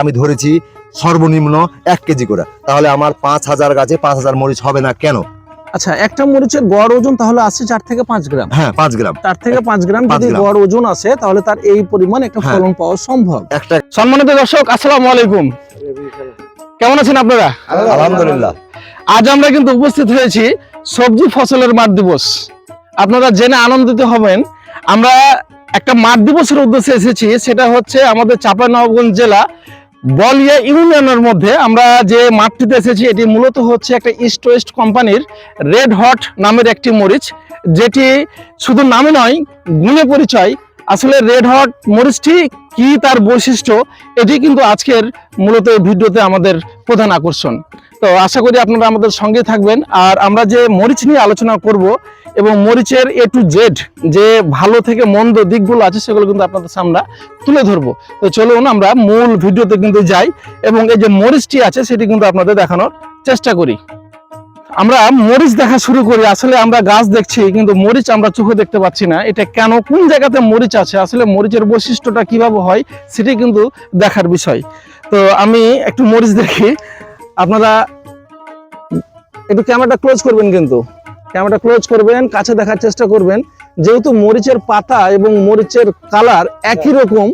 আমি ধরেছি সর্বনিম্ন 1 কেজি করে, তাহলে আমার 5000 গাছে 5000 মরিচ হবে না কেন? আচ্ছা, একটা মরিচের গড় ওজন তাহলে আছে 4 থেকে 5 গ্রাম। হ্যাঁ, 5 গ্রাম। 4 থেকে 5 গ্রাম যদি গড় ওজন আছে তাহলে তার এই পরিমাণ একটা ফলন পাওয়া সম্ভব। একটা সম্মানিত দর্শক, আসসালামু আলাইকুম। কেমন আছেন আপনারা? আলহামদুলিল্লাহ। আজ আমরা কিন্তু উপস্থিত হয়েছি সবজি ফসলের মাঠ দিবস। আপনারা জেনে আনন্দিত হবেন, আমরা একটা মাঠ দিবসের উদ্দেশ্যে এসেছি। সেটা হচ্ছে আমাদের চাঁপাইনবাবগঞ্জ জেলা বলিয়া ইউনিয়নের মধ্যে আমরা যে মাঠটিতে এসেছি, এটি মূলত হচ্ছে একটা ইস্ট ওয়েস্ট কোম্পানির রেড হট নামের একটি মরিচ, যেটি শুধু নামে নয় গুণে পরিচয়। আসলে রেড হট মরিচটি কি, তার বৈশিষ্ট্য, এটি কিন্তু আজকের মূলত এই ভিডিওতে আমাদের প্রধান আকর্ষণ। তো আশা করি আপনারা আমাদের সঙ্গে থাকবেন। আর আমরা যে মরিচ নিয়ে আলোচনা করব এবং মরিচের A to Z যে ভালো থেকে মন্দ দিকগুলো আছে সেগুলো কিন্তু আপনাদের সামনে তুলে ধরবো। তো চলুন আমরা মূল ভিডিওতে কিন্তু যাই এবং এই যে মরিচটি আছে সেটি কিন্তু আপনাদের দেখানোর চেষ্টা করি। আমরা মরিচ দেখা শুরু করি। আসলে আমরা গাছ দেখছি কিন্তু মরিচ আমরা চোখে দেখতে পাচ্ছি না। এটা কেন, কোন জায়গাতে মরিচ আছে, আসলে মরিচের বৈশিষ্ট্যটা কিভাবে হয় সেটি কিন্তু দেখার বিষয়। তো আমি একটু মরিচ দেখি, আপনারা একটু ক্যামেরাটা ক্লোজ করবেন, কিন্তু ক্যামেরাটা ক্লোজ করবেন, কাছে দেখার চেষ্টা করবেন। যেহেতু মরিচের পাতা এবং মরিচের কালার একই রকম,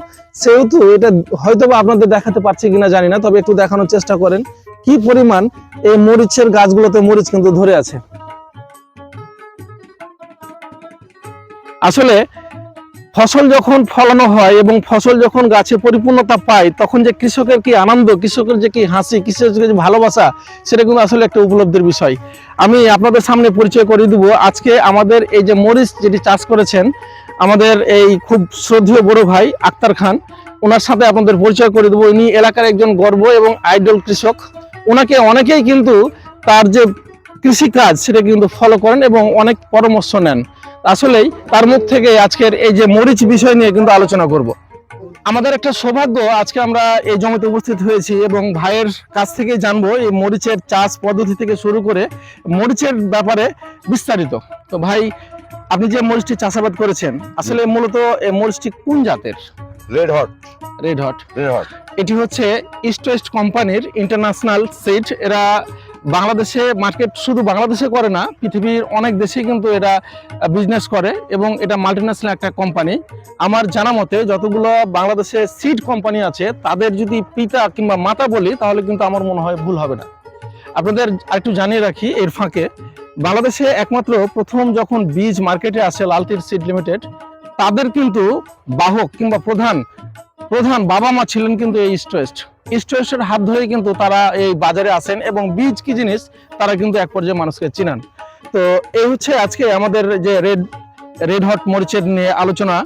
সেহেতু এটা হয়তো বা আপনাদের দেখাতে পারছি কিনা জানি না, তবে একটু দেখানোর চেষ্টা করেন কি পরিমাণ এই মরিচের গাছগুলোতে মরিচ কিন্তু ধরে আছে। আসলে ফসল যখন ফলানো হয় এবং ফসল যখন গাছে পরিপূর্ণতা পায়, তখন যে কৃষকের কি আনন্দ, কৃষকের যে কি হাসি, কৃষকের যে ভালোবাসা, সেটা কিন্তু আসলে একটা উপলব্ধির বিষয়। আমি আপনাদের সামনে পরিচয় করে দিব। আজকে আমাদের এই যে মরিচ যেটি চাষ করেছেন আমাদের এই খুব শ্রদ্ধেয় বড় ভাই আক্তার খান, ওনার সাথে আপনাদের পরিচয় করে দেবো। ইনি এলাকার একজন গর্ব এবং আইডল কৃষক। ওনাকে অনেকেই কিন্তু তার যে কৃষিকাজ সেটা কিন্তু ফলো করেন এবং অনেক পরামর্শ নেন। আসলেই তার মুখ থেকে আজকের এই যে মরিচ বিষয় নিয়ে কিন্তু আলোচনা করব। আমাদের একটা সৌভাগ্য, আজকে আমরা এই জমিতে উপস্থিত হয়েছি এবং ভাইয়ের কাছ থেকে জানবো এই মরিচের চাষ পদ্ধতি থেকে শুরু করে মরিচের ব্যাপারে বিস্তারিত। তো ভাই, আপনি যে মরিচটি চাষাবাদ করেছেন, আসলে মূলত এই মরিচটি কোন জাতের? Red hot. Red hot. Red hot এটি হচ্ছে ইস্ট ওয়েস্ট কোম্পানির ইন্টারন্যাশনাল সিড। এরা বাংলাদেশে মার্কেট শুধু বাংলাদেশে করে না, পৃথিবীর অনেক দেশে কিন্তু এরা বিজনেস করে এবং এটা মাল্টিন্যাশনাল একটা কোম্পানি। আমার জানা মতে যতগুলো বাংলাদেশে সিড কোম্পানি আছে তাদের যদি পিতা কিংবা মাতা বলি তাহলে কিন্তু আমার মনে হয় ভুল হবে না। আপনাদের আরেকটু জানিয়ে রাখি এর ফাঁকে, বাংলাদেশে একমাত্র প্রথম যখন বীজ মার্কেটে আসে লালতির সিড লিমিটেড, তাদের কিন্তু বাহক কিংবা প্রধান বাবা মা ছিলেন কিন্তু এই ইস্ট ওয়েস্টের হাত ধরে কিন্তু তারা এই বাজারে আসেন এবং বীজ কি জিনিস তারা কিন্তু এক পর্যায়ে মানুষকে চিনান। তো এই হচ্ছে আজকে আমাদের যে রেড হট মরিচের নিয়ে আলোচনা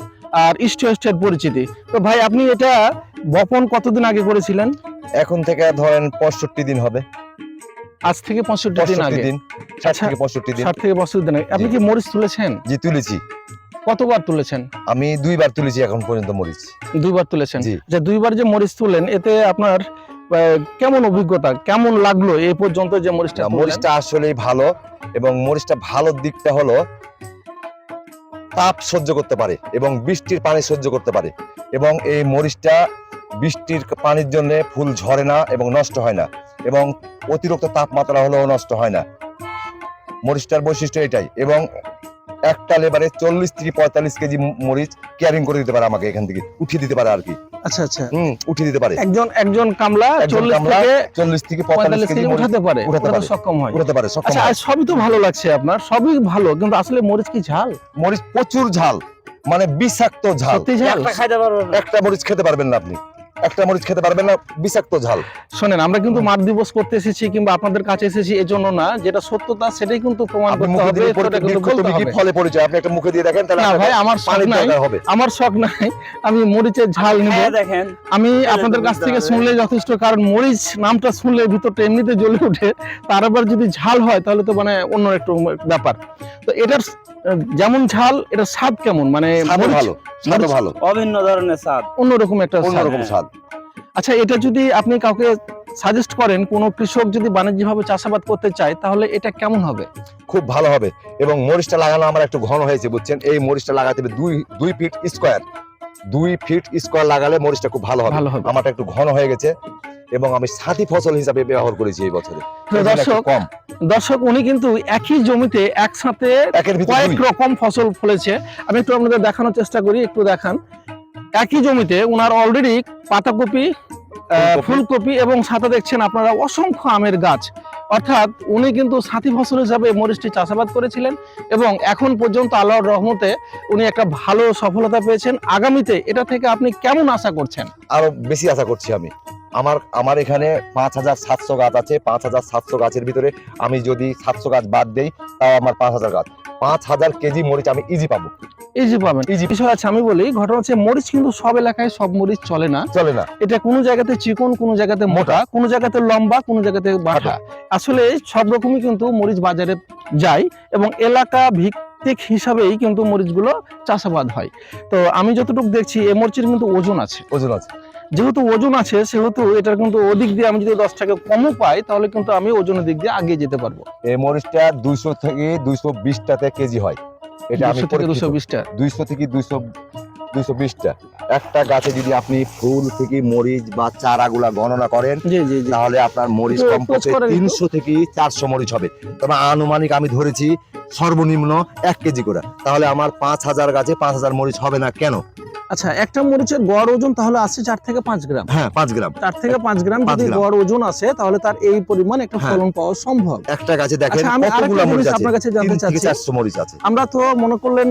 আর ইস্ট ওয়েস্টের পরিচিতি। তো ভাই, আপনি এটা বপন কতদিন আগে করেছিলেন? এখন থেকে ধরেন 65 দিন হবে। আজ থেকে 65 দিন আগে। 60 থেকে 65 দিন। 60 থেকে 65 দিন আগে আপনি কি মরিচ তুলেছেন? জি, তুলেছি। কতবার তুলেছেন? আমি 2 বার তুলেছি এখন পর্যন্ত মরিচ। 2 বার তুলেছেন। জি। যে 2 বার যে মরিচ তুলেন, এতে আপনার কেমন অভিজ্ঞতা, কেমন লাগলো এই পর্যন্ত যে মরিচটা? মরিচটা আসলেই ভালো এবং মরিচটা ভালো দিকটা হলো তাপ সহ্য করতে পারে এবং বৃষ্টির পানি সহ্য করতে পারে এবং এই মরিচটা বৃষ্টির পানির জন্য ফুল ঝরে না এবং নষ্ট হয় না এবং অতিরিক্ত তাপমাত্রা হলেও নষ্ট হয় না। মরিচটার বৈশিষ্ট্য এটাই। এবং একটা লেবারে 40 থেকে 45 কেজি মরিচ ক্যারিং করে দিতে পারে, আমাকে এখান থেকে উঠিয়ে দিতে পারে আর কি। আচ্ছা আচ্ছা, উঠিয়ে দিতে পারে। একজন কামলা 40 থেকে 45 কেজি উঠাতে পারে, সক্ষম হয়। আচ্ছা, সবই তো ভালো লাগছে আপনার, সবই ভালো, কিন্তু আসলে মরিচ কি ঝাল? মরিচ প্রচুর ঝাল, মানে বিষাক্ত ঝাল। সত্যি ঝাল? একটা মরিচ খেতে পারবেন না আপনি, একটা মরিচ খেতে পারবেন না, বিষাক্ত ঝাল। শোনেন, আমরা কিন্তু মাঠ দিবস করতে এসেছি কিংবা আপনাদের কাছে এসেছি এজন্য না, যেটা সত্যতা সেটাই কিন্তু প্রমাণ করতে হবে। তুমি কি ফলে পরিচয় আপনি একটা মুখে দিয়ে দেখেন তাহলে। না ভাই, আমার শখ নাই, আমার শখ নাই আমি মরিচের ঝাল নিব। দেখেন, আমি আপনাদের কাছ থেকে শুনলে যথেষ্ট, কারণ মরিচ নামটা শুনলে ভিতরটা এমনিতে জ্বলে ওঠে, তার আবার যদি ঝাল হয় তাহলে তো মানে অন্য একটু ব্যাপার। তো এটার যেমন ঝাল, এটা স্বাদ কেমন? মানে ভালো ভালো অভিন্ন ধরনের স্বাদ, অন্যরকম একটা অন্যরকম স্বাদ। আচ্ছা, এটা যদি আপনি কাউকে সাজেস্ট করেন, কোনো কৃষক যদি বাণিজ্যিকভাবে চাষাবাদ করতে চায়, তাহলে এটা কেমন হবে? খুব ভালো হবে। এবং মরিচটা লাগানো আমার একটু ঘন হয়েছে, বুঝছেন। এই মরিচটা লাগাতে হবে 2 ফিট স্কয়ার 2 ফিট স্কোয়ার লাগালে মরিচটা খুব ভালো হবে। ভালো হবে। আমারটা একটু ঘন হয়ে গেছে এবং আমি সাথী ফসল হিসাবে ব্যবহার করেছি এই বছরে। তো কম দর্শক উনি কিন্তু একই জমিতে একসাথে একের ভিতরে কয়েক 2। রকম ফসল ফলেছে। আমি একটু আপনাদের দেখানোর চেষ্টা করি, একটু দেখান। একই জমিতে উনার অলরেডি পাতাকপি, ফুলকপি এবং সাথে দেখছেন আপনারা অসংখ্য আমের গাছ। অর্থাৎ উনি কিন্তু সাথী ফসল হিসাবে মরিচটি চাষাবাদ করেছিলেন এবং এখন পর্যন্ত আল্লাহর রহমতে উনি একটা ভালো সফলতা পেয়েছেন। আগামীতে এটা থেকে আপনি কেমন আশা করছেন? আরো বেশি আশা করছি আমি। আমার এখানে 5700 গাছ আছে। 5700 গাছের ভিতরে আমি যদি 700 গাছ বাদ দেই তাও আমার 5000 গাছ, 5000 কেজি মরিচ আমি ইজি পাবো। ইজি পাবেন। ইজি বিষয় আছে, আমি বলি ঘটনা হচ্ছে মরিচ কিন্তু সব এলাকায় সব মরিচ চলে না। চলে না। এটা কোনো জায়গাতে চিকন, কোনো জায়গাতে মোটা, কোনো জায়গাতে লম্বা, কোনো জায়গাতে বাঁকা। আসলে সব রকমই কিন্তু মরিচ বাজারে যায় এবং এলাকা ভিত্তিক হিসাবেই কিন্তু মরিচগুলো চাষাবাদ হয়। তো আমি যতটুকু দেখছি এই মরিচের কিন্তু ওজন আছে। ওজন আছে। যেহেতু ওজন আছে সেহেতু এটার কিন্তু ওদিক দিয়ে আমি যদি 10 টাকা কমও পাই তাহলে কিন্তু আমি ওজনের দিক দিয়ে আগিয়ে যেতে পারবো। এই মরিচটা 200 থেকে 220 টাতে কেজি হয়। এটা আমি 200 থেকে 220 টা। 200 থেকে 220 টা। একটা গাছে যদি আপনি ফুল থেকে মরিচ বা চারাগুলা গণনা করেন জি জি জি। তাহলে আপনার মরিচ একটু কমপক্ষে করেন একটু। 300 থেকে 400 মরিচ হবে। তবে আনুমানিক আমি ধরেছি সর্বনিম্ন 1 কেজি করে। তাহলে আমার 5000 গাছে 5000 মরিচ হবে না কেন? আচ্ছা, একটা মরিচের গড় ওজন তাহলে আছে 4 থেকে 5 গ্রাম। হ্যাঁ, 5 গ্রাম। 4 থেকে 5 গ্রাম 5 যদি গ্রাম। গড় ওজন আছে তাহলে তার এই পরিমাণ একটা হ্যাঁ। ফলন পাওয়া সম্ভব। একটা গাছে দেখেন আচ্ছা, আমি কতগুলো আরেকটা মরিচ জিনিস আছে। আপনার কাছে জানতে 3 থেকে চাচ্ছি। 400 মরিচ আছে। আমরা তো মনে করলেন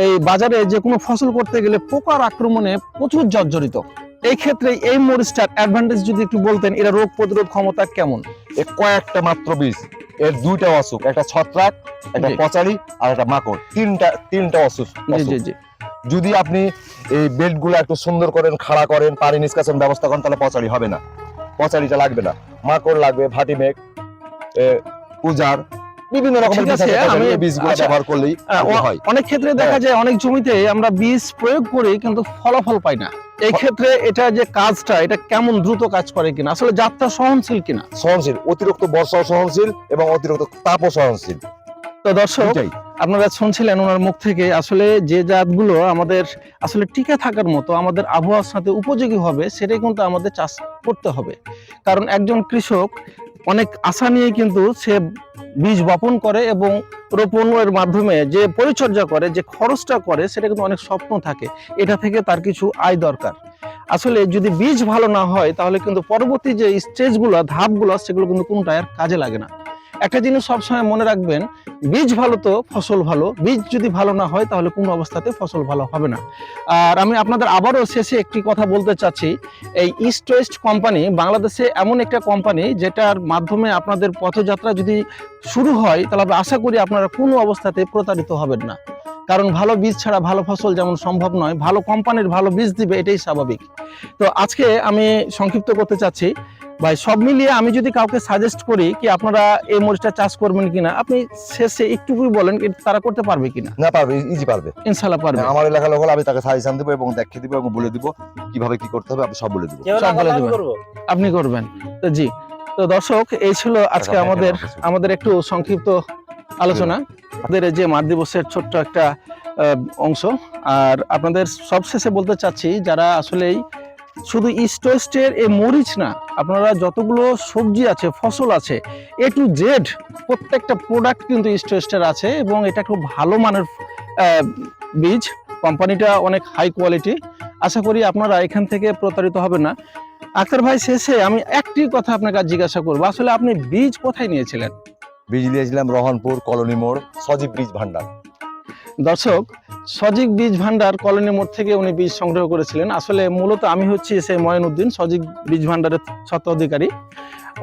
এই বাজারে যে কোনো ফসল করতে গেলে পোকার আক্রমণে প্রচুর জর্জরিত। এই ক্ষেত্রে এই মরিচটার অ্যাডভান্টেজ যদি একটু বলতেন, এর রোগ প্রতিরোধ ক্ষমতা কেমন? কয়েকটা মাত্র বীজ, এর 2টা অসুখ, একটা ছত্রাক, একটা জি। পচারি আর একটা মাকড়, তিনটা অসুখ। জি জি জি। যদি আপনি এই বেডগুলো একটু সুন্দর করেন, খাড়া করেন, পানি নিষ্কাশন ব্যবস্থা করেন তাহলে পচারি হবে না। পচারিটা লাগবে না। মাকড় লাগবে, ভাটিমেঘ, উজার, বিভিন্ন রকমের ঠিক আছে, আমি বীজগুলো আচ্ছা, ব্যবহার করলেই হয়। অনেক ক্ষেত্রে দেখা যায় অনেক জমিতে আমরা বীজ প্রয়োগ করি কিন্তু ফলাফল পাই না। এই ক্ষেত্রে এটা যে কাজটা এটা কেমন দ্রুত কাজ করে কিনা, আসলে জাতটা সহনশীল কিনা? সহনশীল, অতিরিক্ত বর্ষাও সহনশীল এবং অতিরিক্ত তাপও সহনশীল। তো দর্শক দুটাই। আপনারা শুনছিলেন ওনার মুখ থেকে আসলে যে জাতগুলো আমাদের আসলে টিকে থাকার মতো, আমাদের আবহাওয়ার সাথে উপযোগী হবে সেটাই কিন্তু আমাদের চাষ করতে হবে। কারণ একজন কৃষক অনেক আশা নিয়ে কিন্তু সে বীজ বপন করে এবং রোপণের মাধ্যমে যে পরিচর্যা করে, যে খরচটা করে, সেটা কিন্তু অনেক স্বপ্ন থাকে, এটা থেকে তার কিছু আয় দরকার। আসলে যদি বীজ ভালো না হয় তাহলে কিন্তু পরবর্তী যে স্টেজগুলো, ধাপগুলো, সেগুলো কিন্তু কোনোটাই আর কাজে লাগে না। একটা জিনিস সবসময় মনে রাখবেন, বীজ ভালো তো ফসল ভালো, বীজ যদি ভালো না হয় তাহলে কোনো অবস্থাতে ফসল ভালো হবে না। আর আমি আপনাদের আবারও শেষে একটি কথা বলতে চাচ্ছি, এই ইস্ট ওয়েস্ট কোম্পানি বাংলাদেশে এমন একটা কোম্পানি যেটার মাধ্যমে আপনাদের পথযাত্রা যদি শুরু হয় তাহলে আমি আশা করি আপনারা কোনো অবস্থাতে প্রতারিত হবেন না। কারণ ভালো বীজ ছাড়া ভালো ফসল যেমন সম্ভব নয়, ভালো কোম্পানির ভালো বীজ দিবে এটাই স্বাভাবিক। তো আজকে আমি সংক্ষিপ্ত করতে চাচ্ছি ভাই, সব মিলিয়ে আমি যদি কাউকে সাজেস্ট করি কি আপনারা এই মরিচটা চাষ করবেন কিনা, আপনি শেষে একটুকুই বলেন তারা করতে পারবে কিনা? না, পারবে, ইজি পারবে। ইনশাআল্লাহ পারবে। আমার এলাকার লোক হলে আমি তাকে সাজেশন দেবো এবং দেখিয়ে দিব এবং বলে দিব কিভাবে কি করতে হবে, আমি সব বলে দিব। সব বলে দিবেন। আপনি করবেন তো? জি। তো দর্শক, এই ছিল আজকে আমাদের একটু সংক্ষিপ্ত আলোচনা, আমাদের যে মাঠ দিবসের ছোট্ট একটা অংশ। আর আপনাদের সবশেষে বলতে চাচ্ছি, যারা আসলেই শুধু ইস্ট ওয়েস্টের এই মরিচ না, আপনারা যতগুলো সবজি আছে, ফসল আছে, এ টু জেড প্রত্যেকটা প্রোডাক্ট কিন্তু ইস্ট ওয়েস্টের আছে এবং এটা খুব ভালো মানের বীজ। কোম্পানিটা অনেক হাই কোয়ালিটি। আশা করি আপনারা এখান থেকে প্রতারিত হবেন না। আক্তার ভাই, শেষে আমি একটি কথা আপনার কাছে জিজ্ঞাসা করবো, আসলে আপনি বীজ কোথায় নিয়েছিলেন? বীজ নিয়েছিলাম রহনপুর কলোনি মোড়, সজীব বীজ ভান্ডার। দর্শক, সজীব বীজ ভান্ডার কলোনি মোড় থেকে উনি বীজ সংগ্রহ করেছিলেন। আসলে মূলত আমি হচ্ছি সেই ময়নউদ্দিন, সজীব বীজ ভান্ডারের স্বত্বাধিকারী।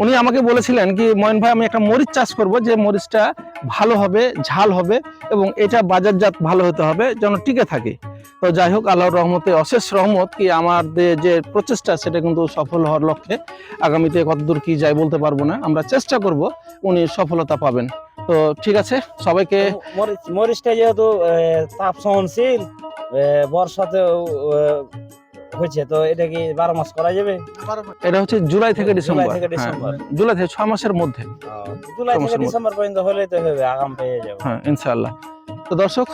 উনি আমাকে বলেছিলেন কি, ময়ন ভাই আমি একটা মরিচ চাষ করব, যে মরিচটা ভালো হবে, ঝাল হবে এবং এটা বাজারজাত ভালো হতে হবে, যেন টিকে থাকে। তো যাই হোক, আল্লাহর রহমতে অশেষ রহমত কি আমাদের যে প্রচেষ্টা সেটা কিন্তু সফল হওয়ার লক্ষ্যে। আগামীতে কতদূর কি যায় বলতে পারবো না, আমরা চেষ্টা করব, উনি সফলতা পাবেন। তো ঠিক আছে, সবাইকে। মরিচটা যেহেতু তাপ সহনশীল, বর্ষাতে হয়েছে, তো এটা কি 12 মাস করা যাবে? এটা হচ্ছে জুলাই থেকে ডিসেম্বর। জুলাই থেকে ডিসেম্বর। হ্যাঁ, জুলাই থেকে 6 মাসের মধ্যে। জুলাই থেকে ডিসেম্বর পর্যন্ত হলে তো হবে, আগাম পেয়ে যাবে। হ্যাঁ, ইনশাআল্লাহ। তো দর্শক,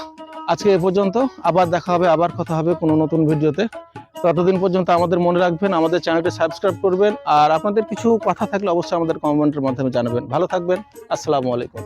আজকে এ পর্যন্ত, আবার দেখা হবে, আবার কথা হবে কোনো নতুন ভিডিওতে। ততদিন পর্যন্ত আমাদের মনে রাখবেন, আমাদের চ্যানেলটি সাবস্ক্রাইব করবেন, আর আপনাদের কিছু কথা থাকলে অবশ্যই আমাদের কমেন্টের মাধ্যমে জানাবেন। ভালো থাকবেন, আসসালামু আলাইকুম।